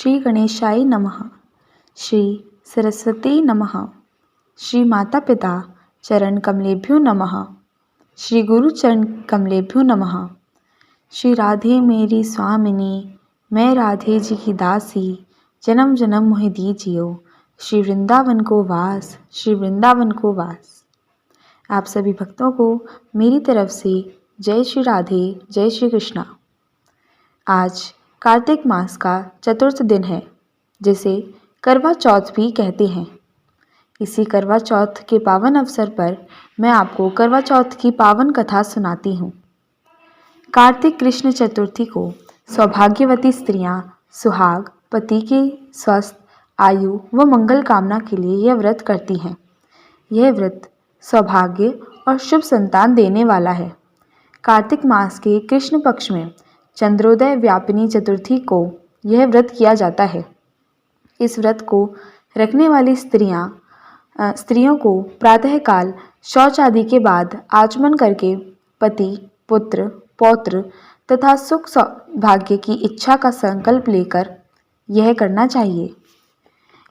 श्री गणेशाय नमः। श्री सरस्वती नमः। श्री माता पिता चरण कमलेभ्यो नमः। श्री गुरु चरण कमलेभ्यो नमः। श्री राधे मेरी स्वामिनी, मैं राधे जी की दासी, जन्म जन्म मोहि दीजियो, श्री वृंदावन को वास, श्री वृंदावन को वास। आप सभी भक्तों को मेरी तरफ से जय श्री राधे, जय श्री कृष्णा। आज कार्तिक मास का चतुर्थ दिन है, जिसे करवा चौथ भी कहते हैं। इसी करवा चौथ के पावन अवसर पर मैं आपको करवा चौथ की पावन कथा सुनाती हूँ। कार्तिक कृष्ण चतुर्थी को सौभाग्यवती स्त्रियां सुहाग, पति के स्वस्थ, आयु व मंगल कामना के लिए यह व्रत करती हैं। यह व्रत सौभाग्य और शुभ संतान देने वाला है। कार्तिक मास के कृष्ण पक्ष में चंद्रोदय व्यापिनी चतुर्थी को यह व्रत किया जाता है। इस व्रत को रखने वाली स्त्रियों को प्रातःकाल शौच आदि के बाद आचमन करके पति, पुत्र, पौत्र तथा सुख सौभाग्य की इच्छा का संकल्प लेकर यह करना चाहिए।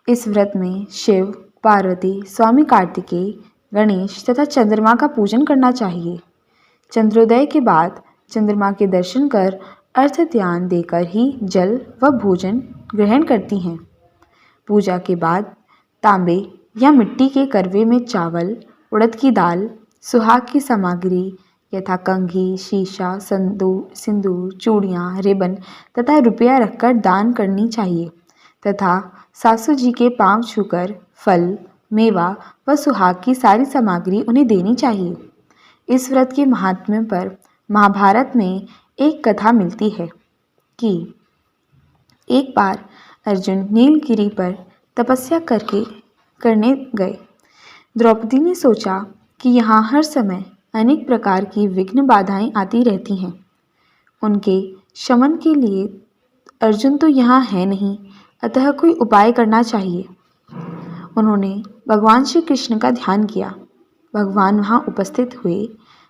इस व्रत में शिव, पार्वती, स्वामी कार्तिकेय, गणेश तथा चंद्रमा का पूजन करना चाहिए। चंद्रोदय के बाद चंद्रमा के दर्शन कर अर्घ ध्यान देकर ही जल व भोजन ग्रहण करती हैं। पूजा के बाद तांबे या मिट्टी के करवे में चावल, उड़द की दाल, सुहाग की सामग्री यथा कंघी, शीशा, सिंदूर, चूड़ियाँ, रिबन तथा रुपया रखकर दान करनी चाहिए तथा सासू जी के पांव छूकर फल, मेवा व सुहाग की सारी सामग्री उन्हें देनी चाहिए। इस व्रत के महात्म्य पर महाभारत में एक कथा मिलती है कि एक बार अर्जुन नीलगिरी पर तपस्या करने गए। द्रौपदी ने सोचा कि यहाँ हर समय अनेक प्रकार की विघ्न बाधाएं आती रहती हैं। उनके शमन के लिए अर्जुन तो यहाँ है नहीं, अतः कोई उपाय करना चाहिए। उन्होंने भगवान श्री कृष्ण का ध्यान किया। भगवान वहाँ उपस्थित हुए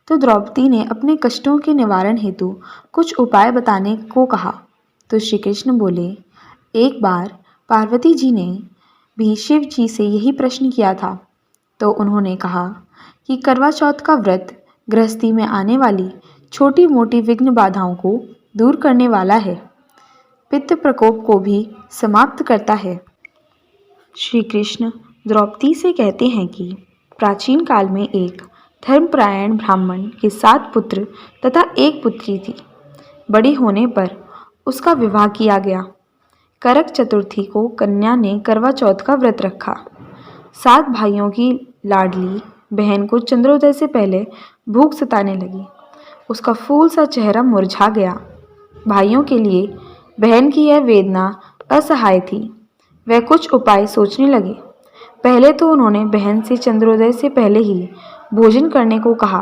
तो द्रौपदी ने अपने कष्टों के निवारण हेतु कुछ उपाय बताने को कहा। तो श्री कृष्ण बोले, एक बार पार्वती जी ने भी शिव जी से यही प्रश्न किया था। तो उन्होंने कहा कि करवा चौथ का व्रत गृहस्थी में आने वाली छोटी मोटी विघ्न बाधाओं को दूर करने वाला है, पित्त प्रकोप को भी समाप्त करता है। श्री कृष्ण द्रौपदी से कहते हैं कि प्राचीन काल में एक धर्मपरायण ब्राह्मण के 7 पुत्र तथा 1 पुत्री थी। बड़ी होने पर उसका विवाह किया गया। करक चतुर्थी को कन्या ने करवा चौथ का व्रत रखा। 7 भाइयों की लाडली बहन को चंद्रोदय से पहले भूख सताने लगी। उसका फूल सा चेहरा मुरझा गया। भाइयों के लिए बहन की यह वेदना असहाय थी। वह कुछ उपाय सोचने लगे। पहले तो उन्होंने बहन से चंद्रोदय से पहले ही भोजन करने को कहा,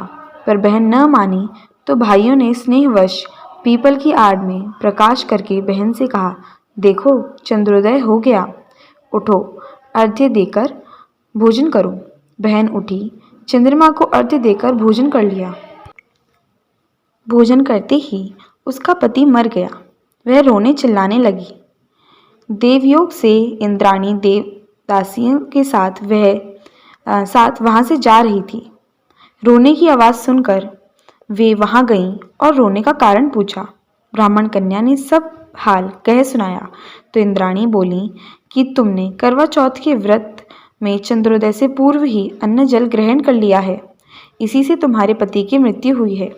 पर बहन न मानी तो भाइयों ने स्नेहवश पीपल की आड़ में प्रकाश करके बहन से कहा, देखो चंद्रोदय हो गया, उठो अर्घ्य देकर भोजन करो। बहन उठी, चंद्रमा को अर्घ्य देकर भोजन कर लिया। भोजन करते ही उसका पति मर गया। वह रोने चिल्लाने लगी। देवयोग से इंद्राणी देवदासियों के साथ वहां से जा रही थी। रोने की आवाज़ सुनकर वे वहां गईं और रोने का कारण पूछा। ब्राह्मण कन्या ने सब हाल कह सुनाया तो इंद्राणी बोली कि तुमने करवा चौथ के व्रत में चंद्रोदय से पूर्व ही अन्न जल ग्रहण कर लिया है, इसी से तुम्हारे पति की मृत्यु हुई है।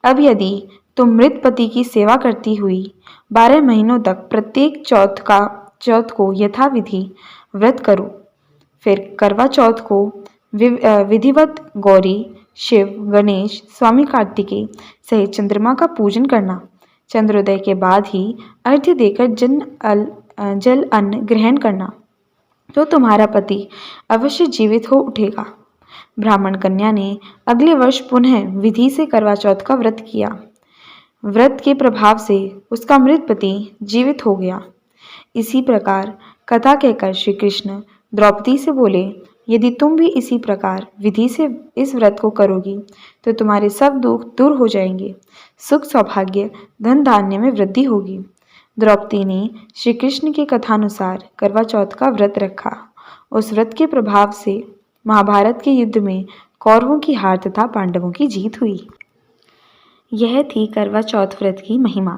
अब यदि तुम मृत पति की सेवा करती हुई 12 महीनों तक प्रत्येक चौथ को यथाविधि व्रत करो, फिर करवा चौथ को विधिवत गौरी, शिव, गणेश, स्वामी कार्तिकेय सहित चंद्रमा का पूजन करना। चंद्रोदय के बाद ही अर्घ्य देकर जल अन्न ग्रहण करना, तो तुम्हारा पति अवश्य जीवित हो उठेगा। ब्राह्मण कन्या ने अगले वर्ष पुनः विधि से करवा चौथ का व्रत किया। व्रत के प्रभाव से उसका मृत पति जीवित हो गया। इसी प्रकार कथा कहकर श्री कृष्ण द्रौपदी से बोले, यदि तुम भी इसी प्रकार विधि से इस व्रत को करोगी तो तुम्हारे सब दुख दूर हो जाएंगे, सुख सौभाग्य धन धान्य में वृद्धि होगी। द्रौपदी ने श्री कृष्ण के कथानुसार करवा चौथ का व्रत रखा। उस व्रत के प्रभाव से महाभारत के युद्ध में कौरवों की हार तथा पांडवों की जीत हुई। यह थी करवा चौथ व्रत की महिमा।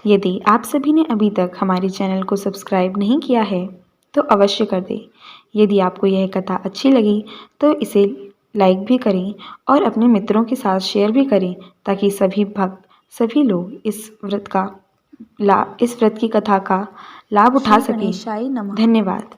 यदि आप सभी ने अभी तक हमारे चैनल को सब्सक्राइब नहीं किया है तो अवश्य कर दें। यदि आपको यह कथा अच्छी लगी तो इसे लाइक भी करें और अपने मित्रों के साथ शेयर भी करें, ताकि सभी भक्त, सभी लोग इस व्रत की कथा का लाभ उठा सकें। धन्यवाद।